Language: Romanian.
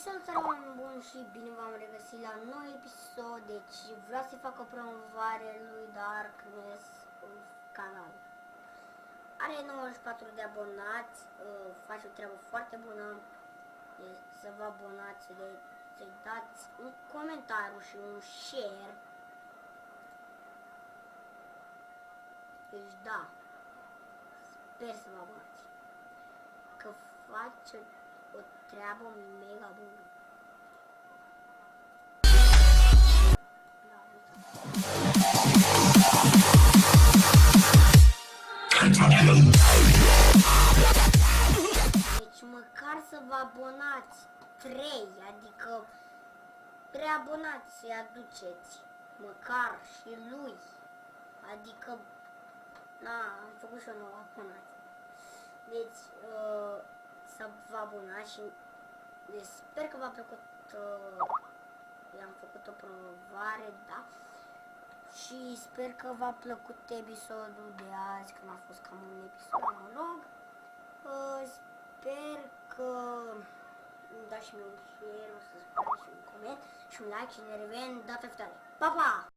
Salutare oameni buni și bine v-am regăsit la un nou episod. Deci vreau să fac o promovare lui Darkness canal. Are 94 de abonați, face o treabă foarte bună. Să vă abonați, să-i dați un comentariu și un share. Deci da, sper să vă abonați, că face o treabă mega bună. Deci măcar să vă abonați 3, adică 3 abonați să-i aduceți, măcar și lui, adică, na, am făcut și o nouă abonați. Deci, să vă abonați și deci, sper că v-a plăcut, i-am făcut o promovare, da? Și sper că v-a plăcut episodul de azi, că n-a fost cam un episod monolog. Sper că îmi dați și mie un share, o să spuneți și un coment și un like și ne revedem data viitoare. Pa, pa!